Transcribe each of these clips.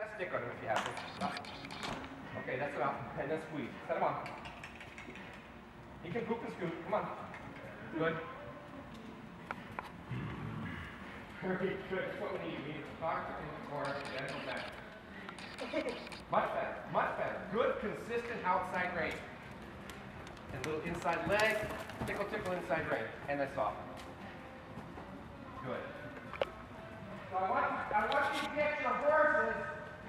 That stick on him if you have to. Okay, that's enough. And then squeeze. Set him on. He can poop and scoot. Come on. Good. Very good. That's what we need. We need to start in the corner and then go back. Much better. Much better. Good, consistent outside range. And a little inside leg. Tickle, tickle, inside range. And then soften. Good. So I want you to get your horses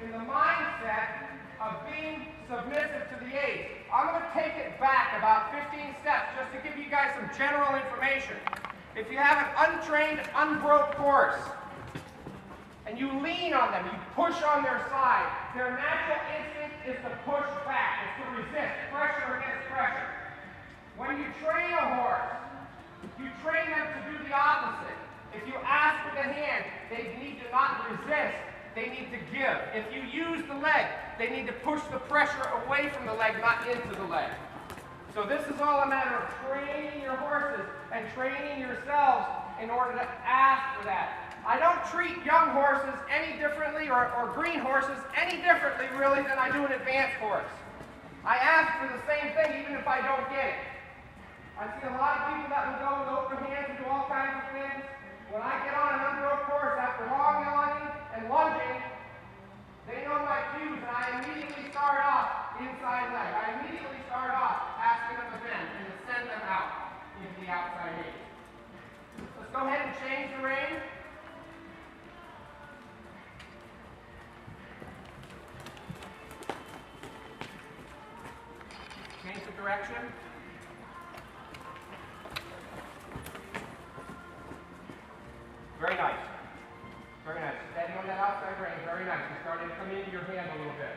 in the mindset of being submissive to the aids. I'm going to take it back about 15 steps just to give you guys some general information. If you have an untrained, unbroke horse, and you lean on them, you push on their side, their natural instinct is to push back, is to resist, pressure against pressure. When you train a horse, you train them to do the opposite. If you ask with the hand, they need to not resist, they need to give. If you use the leg, they need to push the pressure away from the leg, not into the leg. So this is all a matter of training your horses and training yourselves in order to ask for that. I don't treat young horses any differently or green horses any differently really than I do an advanced horse. I ask for the same thing even if I don't get it. I see a lot of people that will go with open hands and do all kinds of things. When I get on an unbroke horse after long yawning and lunging, they know my cues and I immediately start off inside leg. I immediately start off asking them to bend and to send them out into the outside range. Let's go ahead and change the rein. Change the direction. Very nice. Very nice. Steady on that outside rein. Very nice. You're starting to come into your hand a little bit.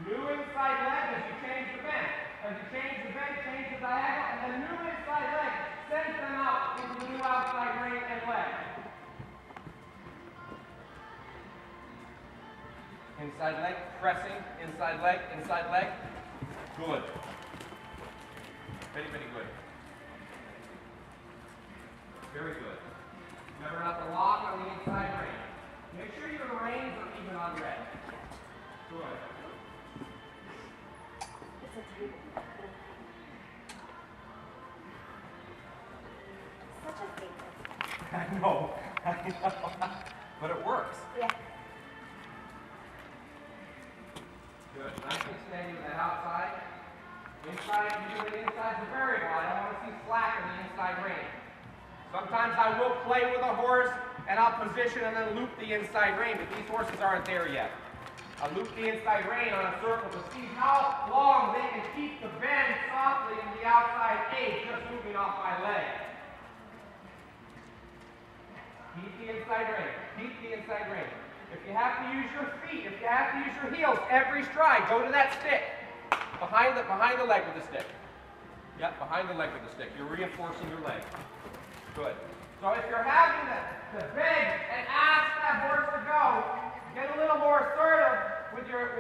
New inside leg as you change the bend. As you change the bend, change the diagonal, and then new inside leg sends them out into the new outside rein and leg. Inside leg, pressing, inside leg, inside leg. Good. Very, very good. Very good. Remember not to lock on the inside rein. Make sure your reins are even on red. Good. It's a table. Such a favorite. I know. But it works. Yeah. Good. Nice and steady with that outside. Inside, usually inside's a variable. I don't want to see slack in the inside rein. Sometimes I will play with a horse and I'll position and then loop the inside rein, but these horses aren't there yet. I'll loop the inside rein on a circle to see how long they can keep the bend softly in the outside edge, just moving off my leg. Keep the inside rein. Keep the inside rein. If you have to use your feet, if you have to use your heels every stride, go to that stick. Behind the leg with the stick. Yep, behind the leg with the stick. You're reinforcing your leg. Good. So if you're having to beg and ask that horse to go, get a little more assertive with your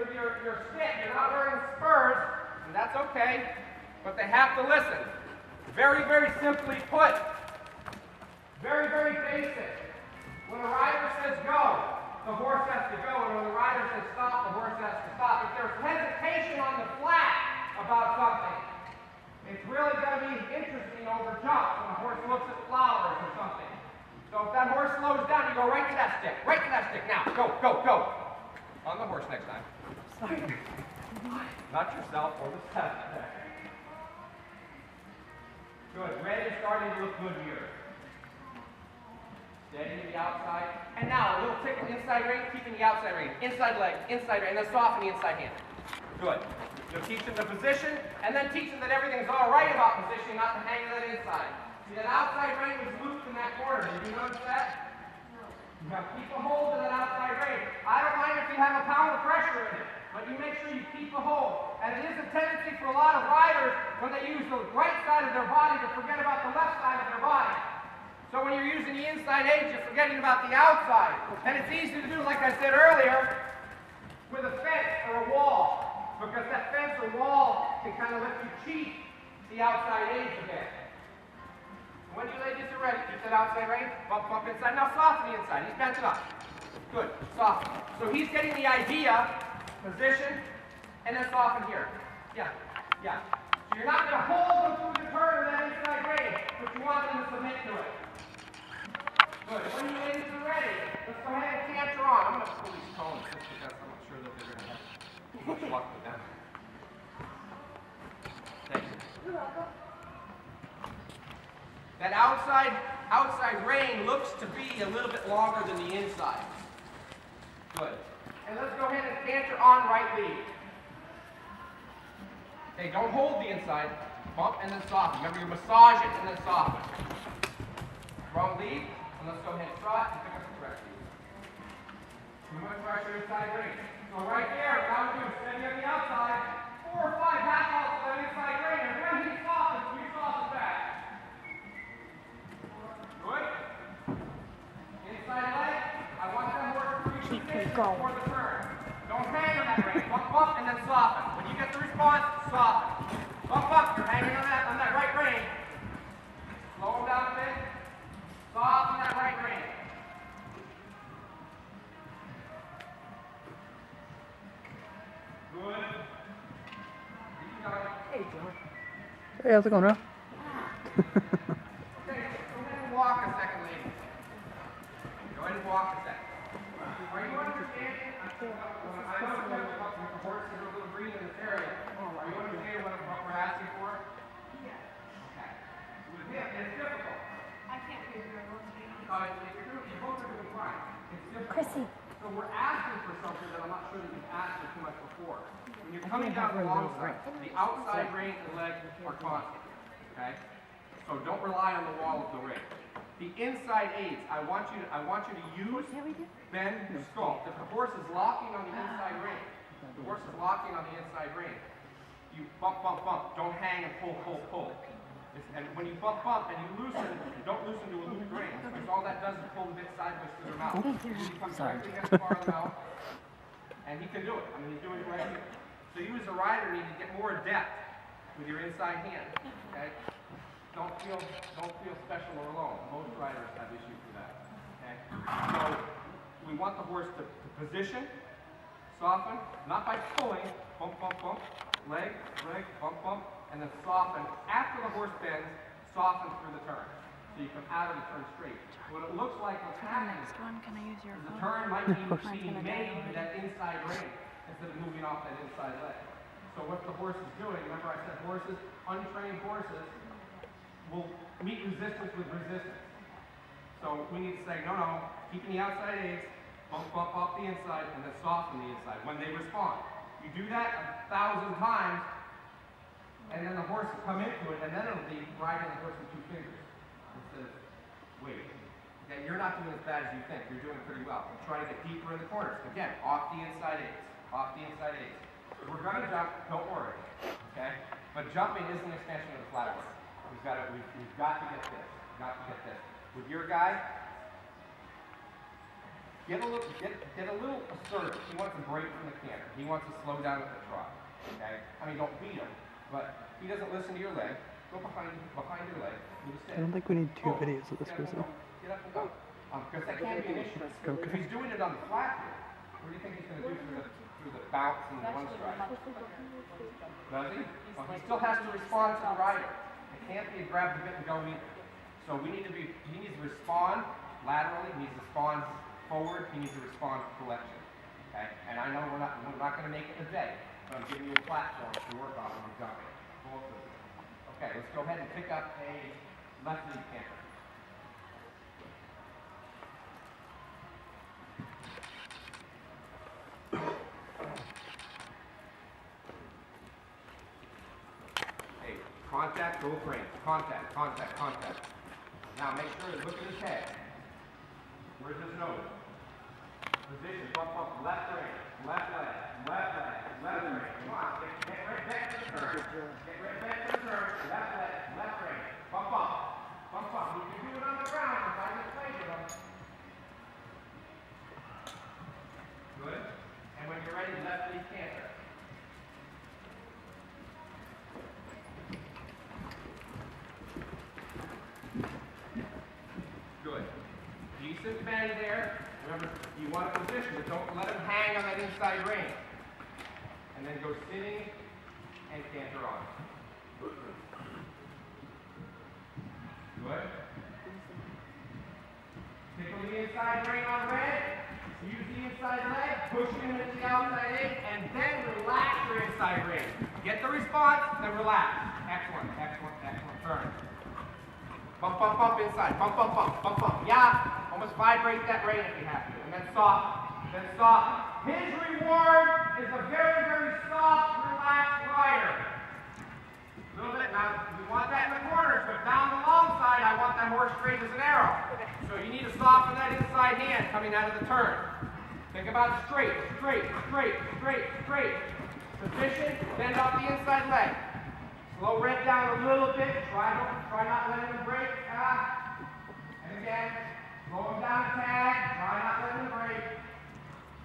stick. You're not wearing spurs, and that's okay, but they have to listen. Very, very simply put. Very, very basic. When a rider says go, the horse has to go, and when the rider says stop, the horse has to stop. If there's hesitation on the flat about something, it's really going to be interesting over jumps when a horse looks at flowers or something. So if that horse slows down, you go right to that stick. Right to that stick now. Go, go, go. On the horse next time. Sorry. Not yourself or the set. Good. Red is starting to look good here. Steady to the outside. And now a little tickle inside rein, keeping the outside rein. Inside leg, inside rein, and then soften the inside hand. Good. You'll teach them the position, and then teach them that everything's all right about positioning, not to hang that inside. See, that outside rein was looped in that corner. Did you notice that? No. Now keep a hold of that outside rein. I don't mind if you have a pound of pressure in it, but you make sure you keep a hold. And it is a tendency for a lot of riders, when they use the right side of their body, to forget about the left side of their body. So when you're using the inside edge, you're forgetting about the outside. And it's easy to do, like I said earlier, with a fence or a wall. Because that fence or wall can kind of let you cheat the outside edge a bit. When you ladies are ready, keep that outside rein, bump, bump inside. Now soften the inside. He's bent it up. Good. Soften. So he's getting the idea. Position. And then soften here. Yeah. Yeah. So you're not going to hold them through the turn of that inside range, but you want them to submit to it. Good. When you ladies are ready, let's go ahead and canter on. I'm going to pull these cones just because I'm not sure that they're going to have much luck with them. Thank you. You're welcome. That outside rein looks to be a little bit longer than the inside. Good. And let's go ahead and canter on right lead. Okay, don't hold the inside. Bump and then soften. Remember, you massage it and then soften. Wrong lead, and let's go ahead and trot and pick up the correct lead. We want to pressure inside rein. So right there, what I would do is steady on the outside, 4 or 5 half balls to that inside rein, and when he softens, we soften back. Good. Inside leg, I want that horse to reach Keep position it going. before the turn. Don't hang on that rein. Bump, bump, and then soften. When you get the response, soften. Bump, bump, you're hanging on that right rein. Slow him down a bit. Soften that right rein. Good. Keep going. Hey, George. Hey, how's it going, Ralph? Okay, go ahead and walk a second, lady. Go ahead and walk a second. Are you understanding? I know the horses are a little green in this area. Are you understanding what we're asking for? Yes. Okay. With him, it's difficult. I can't hear very well today. You're both are doing fine. It's difficult. Chrissy. So we're asking for something that I'm not sure that you've asked for too much before. When you're coming down the long side, the outside rein and leg are constant. Okay? So don't rely on the wall of the ring. The inside aids, I want you to use bend sculpt. If the horse is locking on the inside rein, you bump, bump, bump. Don't hang and pull, pull, pull. And when you bump, bump and you loosen, don't loosen to a looped rein, because all that does is pull the bit sideways to their mouth. He comes directly against the bar of the mouth, and he can do it. I mean, he's doing it right here. So you as a rider need to get more adept with your inside hand. Okay? Don't feel special or alone. Most riders have issues with that. Okay? So we want the horse to position, soften, not by pulling, bump, bump, bump, leg, leg, bump, bump, and then soften. After the horse bends, soften through the turn. So you come out of the turn straight. What it looks like what's happening Next one, can I use your is the phone? turn might be being made with that inside ring instead of moving off that inside leg. So what the horse is doing, remember I said horses, untrained horses, will meet resistance with resistance. So we need to say, no, keeping the outside aids, bump, bump off the inside, and then soften the inside when they respond. You do that 1,000 times, and then the horse will come into it, and then it'll be riding the horse with 2 fingers instead of waiting. Okay, you're not doing as bad as you think. You're doing pretty well. Try to get deeper in the corners. Again, off the inside aids. Off the inside aids. If we're going to jump, don't worry. Okay? But jumping is an extension of the flat work. We've got to get this. With your guy, get a little assertive. He wants to break from the canter. He wants to slow down at the trot. Okay? I mean, don't beat him, but he doesn't listen to your leg. Go behind your leg. I don't think we need 2 videos of this person. Get up and go. Because that can be an issue. Okay. If he's doing it on the flat here, what do you think he's going to do through the bounce and the one strike? Does he? Well, he still has to respond to the rider. It can't be a grab the bit and go either. So he needs to respond laterally, he needs to respond forward, he needs to respond to collection. Okay? And I know we're not going to make it in a day, but I'm giving you a platform to work on when you're jumping. Both of them. Okay, let's go ahead and pick up a left lead canter. Okay, contact, both reins. Contact, contact, contact. Now make sure to look at his head. Where's his nose? Position, bump, bump, left rein, left leg, left leg, left rein. Come on, get right back to the turn. Get right back to the turn. Left leg, left rein. Bump up, bump up. You can do it on the ground if I just play with him. Good. And when you're ready, left lead canter. Good. Decent bend there. Remember, you want to position, but don't let him hang on that inside rein. And then go sitting and canter on. Good. Tickle the inside rein on red. Use the inside leg, push him into the outside edge, and then relax your inside rein. Get the response, then relax. Excellent, excellent, excellent. Turn. Bump, bump, bump inside. Bump, bump, bump, bump, bump. Yeah, almost vibrate that rein if you have to. And then soft. Then soft. His reward is a very, very soft, relaxed rider. A little bit. Now, we want that in the corners, but down the long side, I want that horse straight as an arrow. So you need to soften that inside hand coming out of the turn. Think about straight, straight, straight, straight, straight. Position, bend off the inside leg. Slow red down a little bit. Try not letting him break. And again, slow him down a tag. Try not letting him break.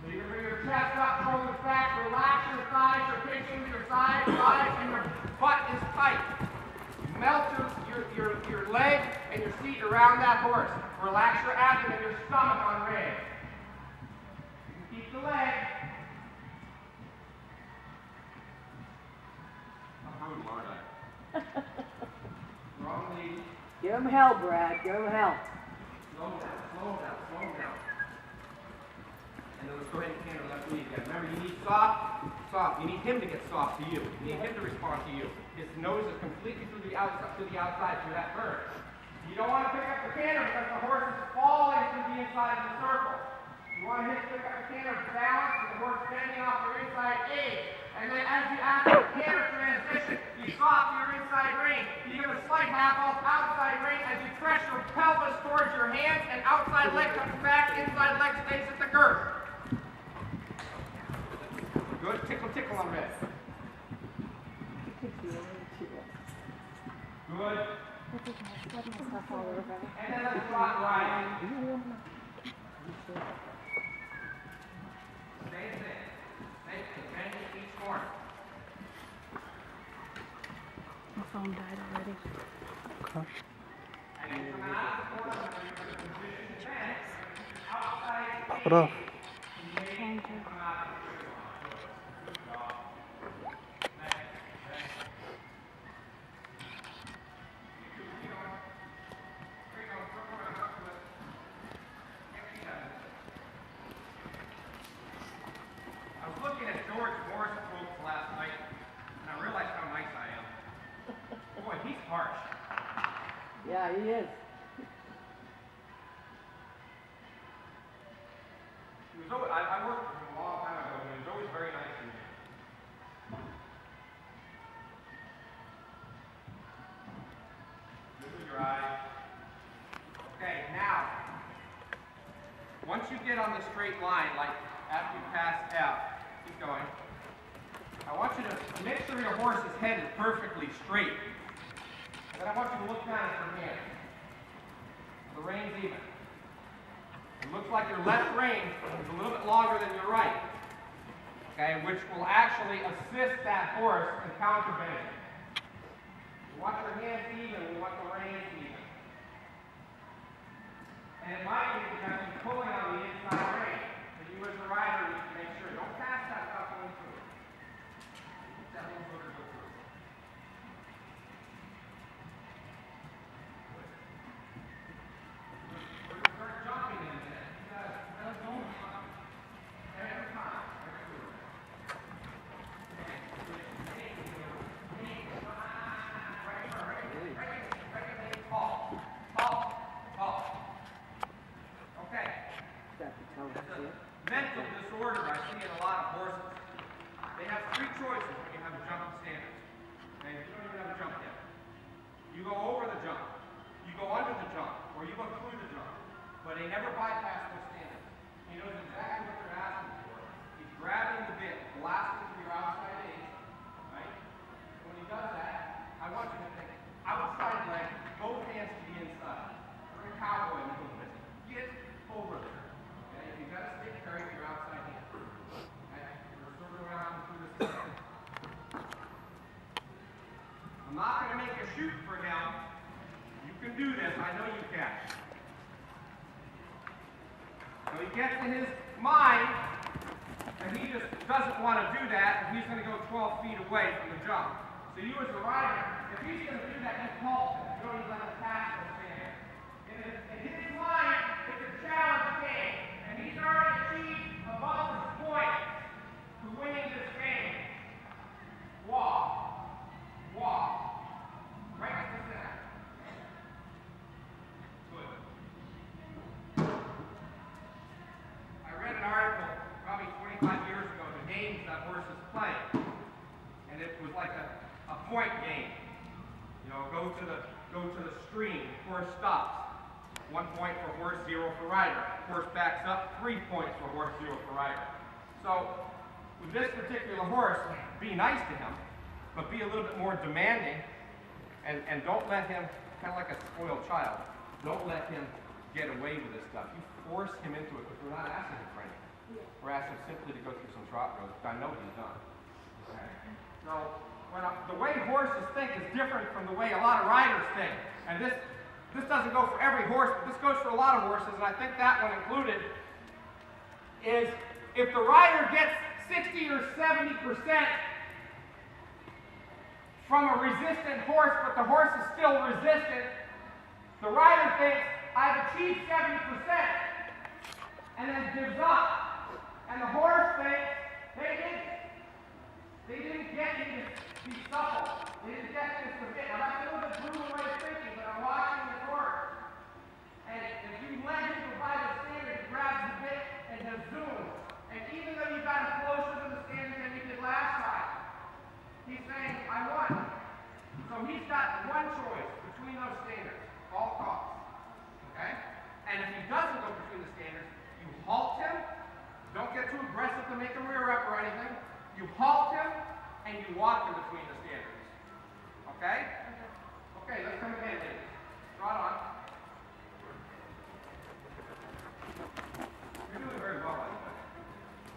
So you can bring your chest up, shoulders back, relax your thighs, your pinching to your sides, and your butt is tight. Melt your leg and your seat around that horse. Relax your abdomen, your stomach on red. You can keep the leg. I'm brutal, aren't I? Wrong lead. Give him hell, Brad. Give him hell. Slow down, slow down, slow down. And then let's go ahead and canter left lead again. Remember, you need soft, soft. You need him to get soft to you. You need him to respond to you. His nose is completely through the outside, through that turn. You don't want to pick up the canter because the horse is falling through the inside of the circle. You want him to pick up the canter balanced with the horse bending off your inside edge. And then as you ask the canter transition, you soften your inside rein. You give a slight half off outside rein as you press your pelvis towards your hands and outside leg comes back, inside leg stays at the girth. Good. Tickle, tickle on red. Good. And then let's rock right. Same thing. Same thing. Bend in each corner. My phone died already. Okay. And you come out of the corner when you're in a position to bend. Outside. Pop it off. Yeah, he is. He was always, I worked with him a long time ago, and he was always very nice to me. This is your eye. Okay, now, once you get on the straight line, like after you pass F, keep going. I want you to make sure your horse's head is perfectly straight. And then I want you to look down from here. The rein's even. It looks like your left rein is a little bit longer than your right. Okay, which will actually assist that horse in counterbending. We want your hands even, we want the reins even. And it might be because you're pulling on the inside rein. But you as a rider need to make sure. Don't pass that stuff going through. That little booger go through. Mental disorder I see in a lot of horses. They have three choices when you have a jumping standard. Okay, you don't even have a jump yet. You go over the jump, you go under the jump, or you go through the jump. But they never bypass those standards. He knows exactly what you're asking for. He's grabbing the bit, blasting through your outside edge, right? When he does that, I want you to think, outside leg, both hands to the inside. We're a cowboy movement. Get over there. You've got to stick carry with your outside hand. Okay? We're sort of around through this again. I'm not going to make you shoot for him. You can do this. I know you can. So he gets in his mind, and he just doesn't want to do that, and he's going to go 12 feet away from the jump. So you as a rider, if he's going to do that, you halt him. You don't even let him pass those things. In his mind, it's a challenge game, and he's already achieved a bonus point for winning this game. Walk. Walk. Right to the center. Good. I read an article probably 25 years ago, the games that horses play. And it was like a point game. You know, go to the stream, horse stops. 1 point for horse, 0 for rider. Horse backs up, 3 points for horse, 0 for rider. So with this particular horse, be nice to him, but be a little bit more demanding, and don't let him, kind of like a spoiled child, don't let him get away with this stuff. You force him into it, because we're not asking him for anything. We're asking him simply to go through some trot drills, which I know he's done. Okay? So the way horses think is different from the way a lot of riders think. And this doesn't go for every horse, but this goes for a lot of horses, and I think that one included, is if the rider gets 60 or 70% from a resistant horse, but the horse is still resistant, the rider thinks, I've achieved 70%, and then gives up. And the horse thinks, they didn't get me to be supple. They didn't get me to submit. Now that's a little bit brutal way of thinking, but I'm watching this horse. And if you let him go by the standard, he grabs the bit and just zooms. And even though you got him closer to the standard than you did last time, he's saying, I won. So he's got one choice between those standards, all costs. Okay? And if he doesn't go between the standards, you halt him. Don't get too aggressive to make him rear up or anything. You halt him, and you walk him between the standards. Okay? Okay, let's come again, ladies. Trot on. You're doing very well, by the way.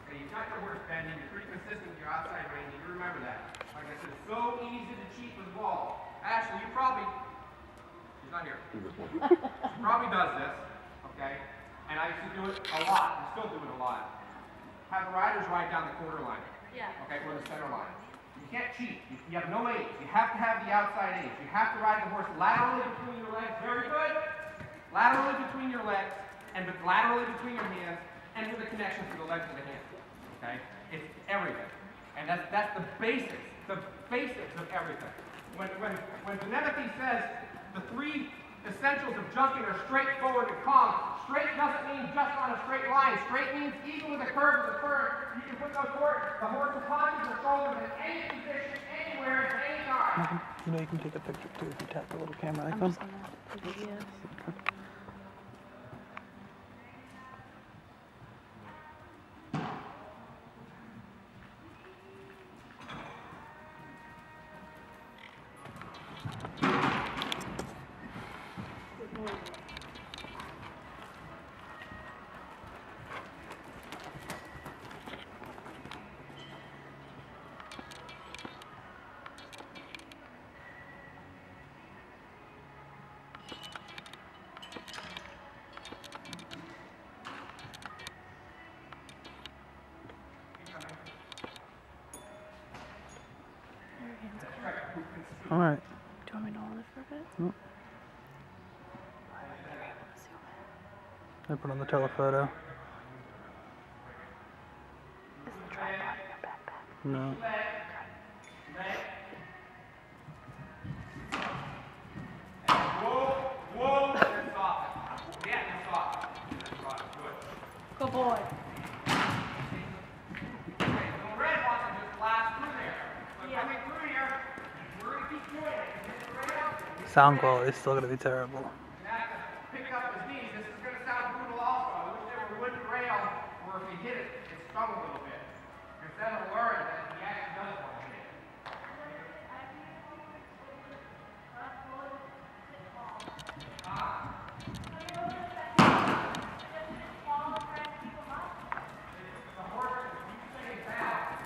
Okay, you've got your horse bending. You're pretty consistent with your outside range. You remember that. Like I said, it's so easy to cheat with the ball. Ashley, you probably... She's not here. She probably does this. Okay? And I used to do it a lot. I still do it a lot. Have the riders ride down the quarter line. Yeah. Okay, or the center line. You can't cheat. You have no age. You have to have the outside age. You have to ride the horse laterally between your legs. Very good. Laterally between your legs, and laterally between your hands, and with a connection to the legs of the hands. Okay? It's everything. And that's the basics of everything. When Benedetti says the 3 essentials of jumping are straightforward and calm, straight doesn't mean just on a straight line. Straight means even with a curve of the curve, you can put the horse upon your shoulders in any position, anywhere, at any time. You know you can take a picture too if you tap the little camera I'm icon. just gonna put it yes. All right. Do you want me to hold it for a bit? Mm. I put on the telephoto. Is the tripod in your backpack? No. Whoa, and soft. Yeah, and soft. Good. Good boy. Okay, the red wants to just blast through there. But coming through here, we're going to keep doing it. Hit the rail. Sound quality is still gonna be terrible. And have to pick up his knees. This is going to sound brutal also. I wish there were wooden rail where if he hit it, it stung a little bit. Instead of learning that he actually does want to hit it. The horse, you stay down,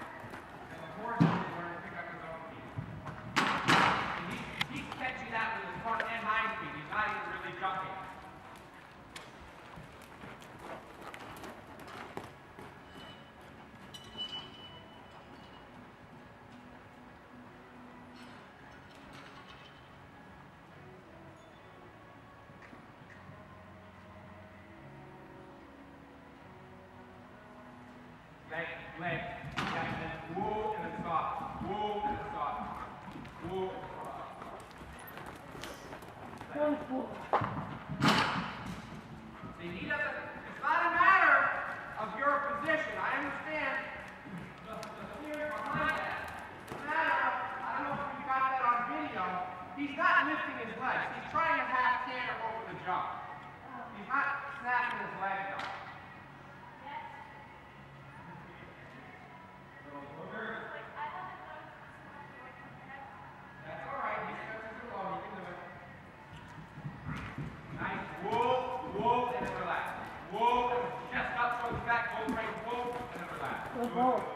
and the horse is learning to pick up his own feet. And he's catching that with his front and hind feet. He's not even really jumping. Okay, leg. Yeah, and then woo, and then soft. Woo, and then soft. Woo, and then soft. See, he doesn't, it's not a matter of your position. I understand the fear behind that. It's a matter of, I don't know if you got that on video, he's not lifting his legs. He's trying to half canter over the jump. He's not snapping his legs up. That's all right. He's stretches it long. He can do it. Nice. Whoa, whoa, and then relax. Whoa, and chest up towards the back. Go right. Whoa, and then relax. Good ball.